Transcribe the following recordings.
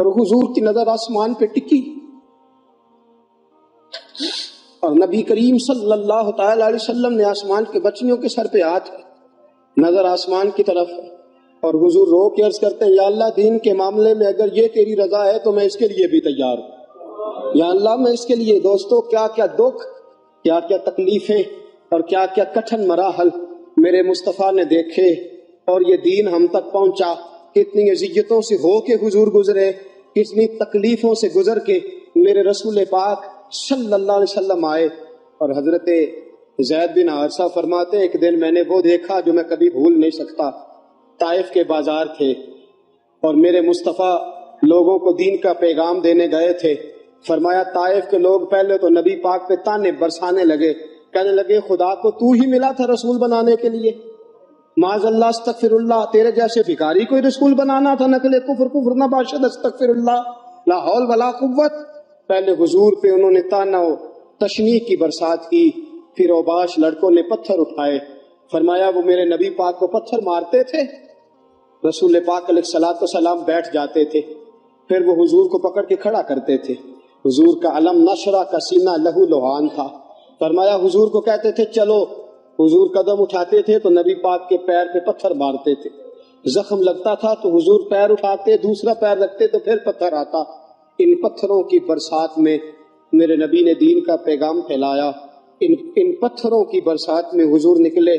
اور حضور کی نظر آسمان پہ ٹکی، اور نبی کریم صلی اللہ تعالی علیہ وسلم نے آسمان کے بچیوں کے سر پہ ہاتھ، نظر آسمان کی طرف، اور حضور رو کے عرض کرتے ہیں یا اللہ دین کے معاملے میں اگر یہ تیری رضا ہے تو میں اس کے لیے بھی تیار ہوں، یا اللہ میں اس کے لیے۔ دوستو کیا کیا دکھ، کیا کیا تکلیفیں اور کیا کیا کٹھن مراحل میرے مصطفیٰ نے دیکھے اور یہ دین ہم تک پہنچا، کتنی اذیتوں سے ہو کے حضور گزرے، کتنی تکلیفوں سے گزر کے میرے رسول پاک صلی اللہ علیہ وسلم آئے۔ اور حضرت زید بن حارثہ فرماتے ایک دن میں نے وہ دیکھا جو میں کبھی بھول نہیں سکتا۔ طائف کے بازار تھے اور میرے مصطفیٰ لوگوں کو دین کا پیغام دینے گئے تھے۔ فرمایا طائف کے لوگ پہلے تو نبی پاک پہ تانے برسانے لگے، کہنے لگے خدا کو تو ہی ملا تھا رسول بنانے کے لیے، معاذ اللہ استغفر اللہ، تیرے جیسے بھکاری کوئی رسول بنانا تھا، نقل کفر کفر نہ باشد استغفر اللہ، لا حول ولا قوت۔ پہلے حضور پہ انہوں نے تانا و تشنیع کی برسات کی، پھر اوباش لڑکوں نے پتھر اٹھائے۔ فرمایا وہ میرے نبی پاک کو پتھر مارتے تھے، رسول پاک علیہ الصلوۃ والسلام بیٹھ جاتے تھے، پھر وہ حضور کو پکڑ کے کھڑا کرتے تھے۔ حضور کا علم نشرہ کا سینہ لہو لہان تھا۔ فرمایا حضور کو کہتے تھے چلو، حضور قدم اٹھاتے تھے تو نبی پاک کے پیر پہ پتھر مارتے تھے، زخم لگتا تھا تو حضور پیر اٹھاتے، دوسرا پیر رکھتے تو پھر پتھر آتا۔ ان پتھروں کی برسات میں میرے نبی نے دین کا پیغام پھیلایا، ان پتھروں کی برسات میں حضور نکلے۔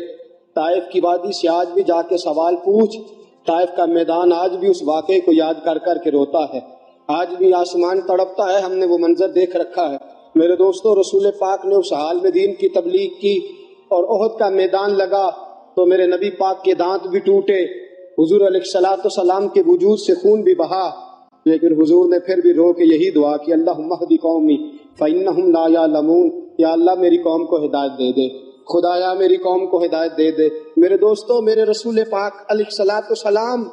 طائف کی وادی سے آج بھی جا کے سوال پوچھ، طائف کا میدان آج بھی اس واقعے کو یاد کر کر کے روتا ہے، آج بھی آسمان تڑپتا ہے، ہم نے وہ منظر دیکھ رکھا ہے۔ میرے دوستو رسول پاک نے اس حال میں دین کی تبلیغ کی اور احد کا میدان لگا تو میرے نبی پاک کے دانت بھی ٹوٹے، حضور علیہ الصلوۃ والسلام کے وجود سے خون بھی بہا، لیکن حضور نے پھر بھی رو کے یہی دعا کی اللہم اہد قومی فإنہم لا یعلمون، یا اللہ میری قوم کو ہدایت دے دے، خدایا میری قوم کو ہدایت دے دے۔ میرے دوستو میرے رسول پاک علیہ الصلوۃ والسلام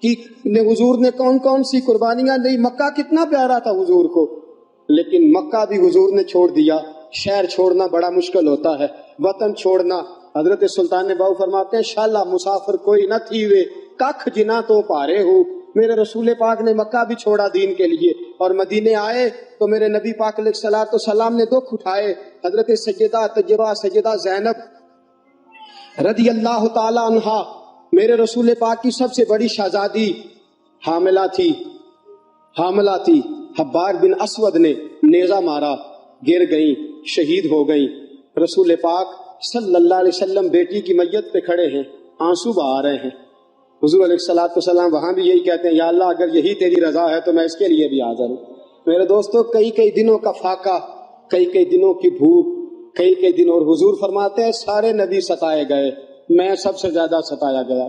کی حضور نے کون کون سی قربانیاں دی، مکہ کتنا پیارا تھا حضور کو، لیکن مکہ بھی حضور نے چھوڑ دیا۔ شہر چھوڑنا بڑا مشکل ہوتا ہے، وطن چھوڑنا۔ حضرت سلطان باؤ فرماتے ہیں شالا مسافر کوئی نہ تھی وے ککھ جنا تو پارے ہو۔ میرے رسول پاک نے مکہ بھی چھوڑا دین کے لیے اور مدینے آئے تو میرے نبی پاک علیہ الصلوۃ والسلام نے دکھ اٹھائے۔ حضرت سیدہ طیبہ سیدہ زینب رضی اللہ تعالی عنہا میرے رسول پاک کی سب سے بڑی شہزادی حاملہ تھی، حبار بن اسود نے نیزہ مارا، گر گئیں، شہید ہو گئیں۔ رسول پاک صلی اللہ علیہ وسلم بیٹی کی میت پہ کھڑے ہیں، آنسو بہا رہے ہیں۔ حضور علیہ الصلوۃ والسلام وہاں بھی یہی کہتے ہیں یا اللہ اگر یہی تیری رضا ہے تو میں اس کے لیے بھی حاضر ہوں۔ میرے دوستو کئی دنوں کا فاقہ، کئی دنوں کی بھوک، کئی دن، اور حضور فرماتے ہیں سارے نبی ستائے گئے، میں سب سے زیادہ ستایا گیا۔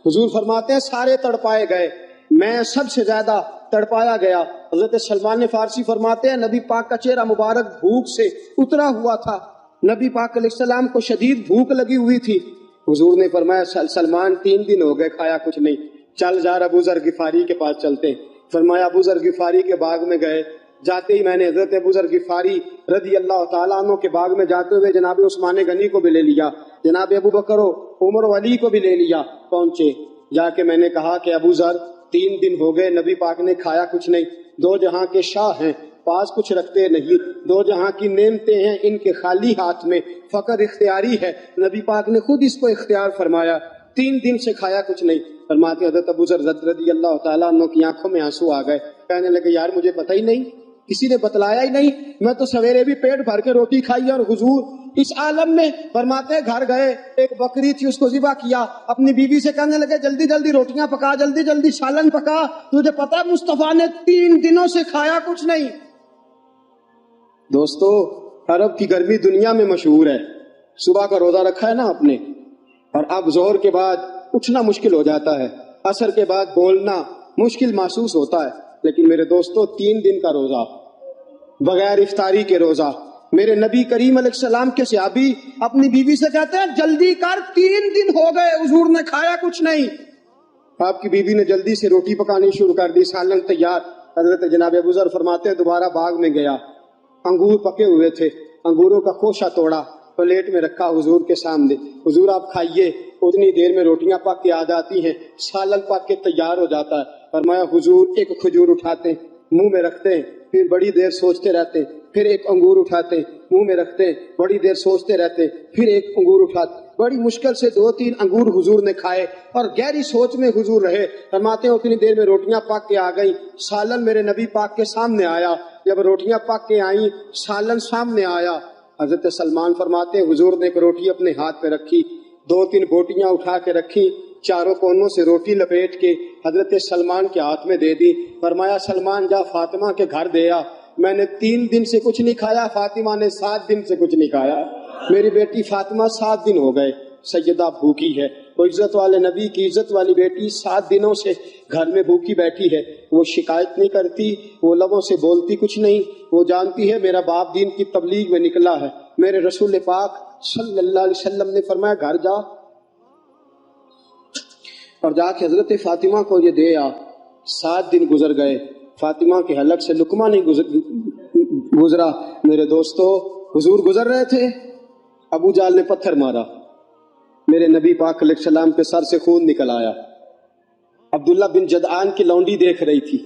حضور فرماتے ہیں سارے تڑپائے گئے، میں سب سے زیادہ تڑپایا گیا۔ حضرت سلمان فارسی فرماتے ہیں نبی پاک کا چہرہ مبارک بھوک سے اترا ہوا تھا، نبی پاک علیہ السلام کو شدید بھوک لگی ہوئی تھی۔ حضور نے فرمایا سلمان 3 دن ہو گئے کھایا کچھ نہیں، چل جا ابو ذر غفاری کے پاس چلتے۔ فرمایا ابو ذر غفاری کے باغ میں گئے، جاتے ہی میں نے حضرت ابو ذر غفاری رضی اللہ تعالیٰ عنہ کے باغ میں جاتے ہوئے جناب عثمان غنی کو بھی لے لیا، جناب ابو بکر و عمر و علی کو بھی لے لیا۔ پہنچے، جا کے میں نے کہا کہ ابو ذر 3 دن ہو گئے نبی پاک نے کھایا کچھ نہیں، 2 جہاں کے شاہ ہیں، پاس کچھ رکھتے نہیں، 2 جہاں کی نعمتیں ہیں ان کے خالی ہاتھ میں، فقر اختیاری ہے، نبی پاک نے خود اس کو اختیار فرمایا، 3 دن سے کھایا کچھ نہیں۔ فرماتے حضرت ابو ذر رضی اللہ تعالیٰ عنہ کی آنکھوں میں آنسو آ گئے، کہنے لگے یار مجھے پتہ ہی نہیں، کسی نے بتلایا ہی نہیں، میں تو سویرے بھی پیٹ بھر کے روٹی کھائی اور حضور اس عالم میں۔ فرماتے گھر گئے، ایک بکری تھی اس کو ذبح کیا، اپنی بیوی سے کہنے لگے جلدی جلدی روٹیاں پکا، جلدی جلدی سالن پکا، تجھے پتا مصطفیٰ نے 3 دنوں سے کھایا کچھ نہیں۔ دوستو عرب کی گرمی دنیا میں مشہور ہے، صبح کا روزہ رکھا ہے نا آپ نے، اور اب ظہر کے بعد اٹھنا مشکل ہو جاتا ہے، عصر کے بعد بولنا مشکل محسوس ہوتا ہے، لیکن میرے دوستو 3 دن کا روزہ بغیر افطاری کے روزہ، میرے نبی کریم علیہ السلام کے صحابی اپنی بیوی سے کہتے ہیں جلدی کر 3 دن ہو گئے حضور نے کھایا کچھ نہیں۔ آپ کی بیوی نے جلدی سے روٹی پکانی شروع کر دی، سالن تیار۔ حضرت جناب ابو ذر فرماتے ہیں دوبارہ باغ میں گیا، انگور پکے ہوئے تھے، انگوروں کا خوشہ توڑا، پلیٹ میں رکھا حضور کے سامنے، حضور آپ کھائیے۔ اتنی دیر میں روٹیاں پک کے آ جاتی ہیں، سالن پک کے تیار ہو جاتا ہے۔ فرمایا حضور ایک کھجور اٹھاتے ہیں منہ میں رکھتے ہیں پھر بڑی دیر سوچتے رہتے ہیں پھر ایک انگور اٹھاتے ہیں منہ میں رکھتے ہیں بڑی دیر سوچتے رہتے ہیں پھر ایک انگور اٹھاتے بڑی مشکل سے 2-3 انگور حضور نے کھائے اور گہری سوچ میں حضور رہے. فرماتے ہیں اتنی دیر میں روٹیاں پک کے آ گئیں سالن میرے نبی پاک کے سامنے آیا. جب روٹیاں پک کے آئیں سالن سامنے آیا حضرت سلمان فرماتے ہیں حضور نے ایک روٹی اپنے ہاتھ پہ رکھی 2-3 بوٹیاں اٹھا کے رکھی چاروں کونوں سے روٹی لپیٹ کے حضرت سلمان کے ہاتھ میں دے دی. فرمایا سلمان جا فاطمہ کے گھر دے آ میں نے 3 دن سے کچھ نہیں کھایا فاطمہ نے 7 دن سے کچھ نہیں کھایا میری بیٹی فاطمہ 7 دن ہو گئے سیدہ بھوکی ہے. وہ عزت والے نبی کی عزت والی بیٹی 7 دنوں سے گھر میں بھوکی بیٹھی ہے. وہ شکایت نہیں کرتی وہ لبوں سے بولتی کچھ نہیں. وہ جانتی ہے میرا باپ دین کی تبلیغ میں نکلا ہے. میرے رسول پاک صلی اللہ علیہ وسلم نے فرمایا گھر جا اور جا کے حضرت فاطمہ کو یہ دے آ. 7 دن گزر گئے فاطمہ کے حلق سے لقمہ نہیں گزرا. میرے دوستو حضور گزر رہے تھے ابو جال نے پتھر مارا میرے نبی پاک علیہ السلام کے سر سے خون نکل آیا. عبداللہ بن جدعان کی لونڈی دیکھ رہی تھی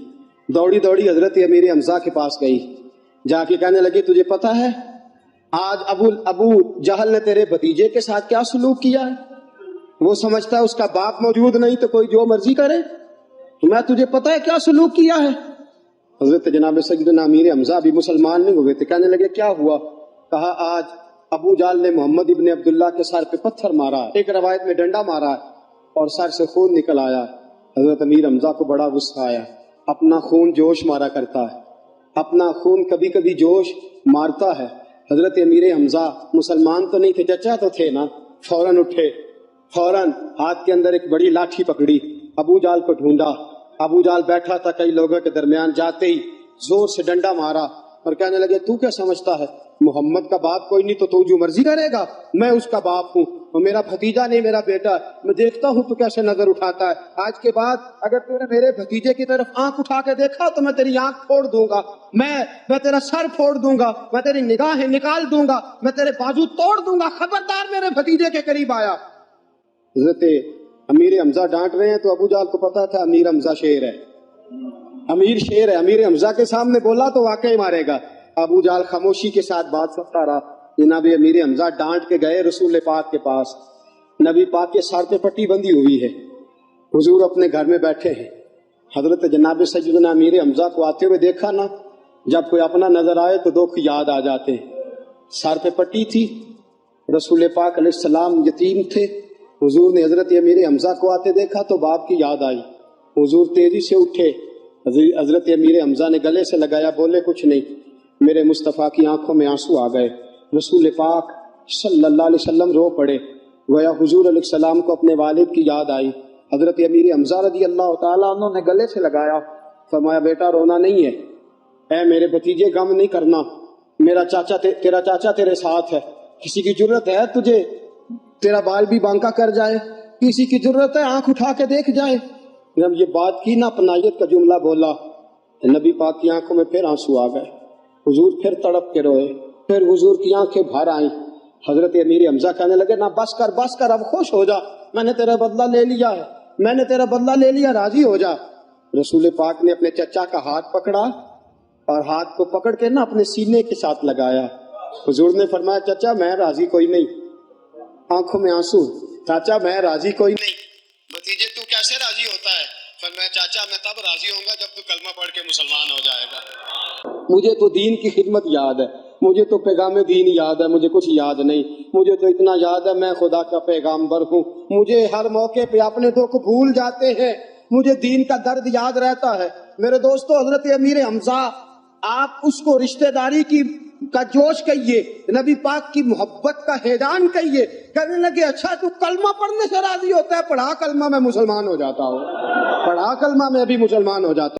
دوڑی دوڑی حضرت امیر حمزہ کے پاس گئی جا کے کہنے لگی تجھے پتا ہے آج ابو جہل نے تیرے بھتیجے کے ساتھ کیا سلوک کیا ہے. وہ سمجھتا ہے اس کا باپ موجود نہیں تو کوئی جو مرضی کرے. میں تجھے پتا ہے کیا سلوک کیا ہے. حضرت جناب سیدنا امیر حمزہ بھی مسلمان نہیں ہوئے تھے. کہنے لگے کیا ہوا. کہا آج ابو جال نے محمد ابن عبداللہ کے سر پہ پتھر مارا ایک روایت میں ڈنڈا مارا اور سر سے خون نکل آیا. حضرت امیر حمزہ کو بڑا غصہ آیا. اپنا خون جوش مارا کرتا ہے اپنا خون کبھی کبھی جوش مارتا ہے. حضرت امیر حمزہ مسلمان تو نہیں تھے چچا تو تھے نا. فوراً اٹھے فوراً ہاتھ کے اندر ایک بڑی لاٹھی پکڑی ابو جال کو ڈھونڈا. ابو جال بیٹھا تھا کئی لوگوں کے درمیان جاتے ہی زور سے ڈنڈا مارا اور کہنے لگے تو کیا سمجھتا ہے محمد کا باپ کوئی نہیں تو جو مرضی کرے گا. میں اس کا باپ ہوں اور میرا بھتیجا نہیں میرا بیٹا. میں دیکھتا ہوں تو کیسے نظر اٹھاتا ہے. آج کے بعد اگر تو نے میرے بھتیجے کی طرف آنکھ اٹھا کے دیکھا تو میں تیری آنکھ پھوڑ دوں گا میں تیرا سر پھوڑ دوں گا میں تیری نگاہیں نکال دوں گا میں تیرے بازو توڑ دوں گا. خبردار میرے بھتیجے کے قریب آیا. حضرت امیر حمزہ ڈانٹ رہے ہیں تو ابو جال کو پتا تھا امیر حمزہ شیر ہے امیر شیر ہے. امیر حمزہ کے سامنے بولا تو واقعی مارے گا. ابو جال خاموشی کے ساتھ بات سنتا رہا. جناب امیر حمزہ ڈانٹ کے گئے رسول پاک کے پاس. نبی پاک کے سر پہ پٹی بندھی ہوئی ہے حضور اپنے گھر میں بیٹھے ہیں. حضرت جناب سیدنا امیر حمزہ کو آتے ہوئے دیکھا نا جب کوئی اپنا نظر آئے تو دکھ یاد آ جاتے ہیں. سر پہ پٹی تھی رسول پاک علیہ السلام یتیم تھے. حضور نے حضرت امیر حمزہ کو آتے دیکھا تو باپ کی یاد آئی. حضور تیزی سے اٹھے حضرت امیر حمزہ نے گلے سے لگایا بولے کچھ نہیں. میرے مصطفیٰ کی آنکھوں میں آنسو آ گئے. رسول پاک صلی اللہ علیہ وسلم رو پڑے. گویا حضور علیہ السلام کو اپنے والد کی یاد آئی. حضرت امیر حمزہ رضی اللہ تعالیٰ عنہ نے گلے سے لگایا. فرمایا بیٹا رونا نہیں ہے. اے میرے بھتیجے غم نہیں کرنا. میرا چاچا تیرا چاچا تیرے ساتھ ہے. کسی کی ضرورت ہے تجھے تیرا بال بھی بانکا کر جائے کسی کی ضرورت ہے آنکھ اٹھا کے دیکھ جائے. جب یہ بات کی نا اپنائیت کا جملہ بولا نبی پاک کی آنکھوں میں پھر آنسو آ گئے. حضور پھر تڑپ کے روئے. پھر حضور کی آنکھیں بھر آئیں. حضرت امیر حمزہ کہنے لگے نہ بس کر اب خوش ہو جا. میں نے تیرا بدلہ لے لیا ہے میں نے تیرا بدلہ لے لیا راضی ہو جا. رسول پاک نے اپنے چچا کا ہاتھ پکڑا اور ہاتھ کو پکڑ کے نا اپنے سینے کے ساتھ لگایا. حضور نے فرمایا چچا میں راضی کوئی نہیں. آنکھوں میں آنسو. چاچا میں راضی کوئی نہیں. بھتیجے تو کیسے راضی ہوتا ہے. فرمایا چاچا میں تب راضی ہوں گا جب تو کلمہ پڑھ کے مسلمان ہو جائے گا. مجھے تو دین کی خدمت یاد ہے مجھے تو پیغام دین یاد ہے مجھے کچھ یاد نہیں. مجھے تو اتنا یاد ہے میں خدا کا پیغامبر ہوں. مجھے ہر موقع پہ اپنے دکھ بھول جاتے ہیں. مجھے دین کا درد یاد رہتا ہے. میرے دوستو حضرت امیر حمزہ آپ اس کو رشتہ داری کا جوش کہیے نبی پاک کی محبت کا ہیجان کہیے. کہنے لگے اچھا تو کلمہ پڑھنے سے راضی ہوتا ہے. پڑھا کلمہ میں مسلمان ہو جاتا ہوں پڑھا کلمہ میں بھی مسلمان ہو جاتا ہوں.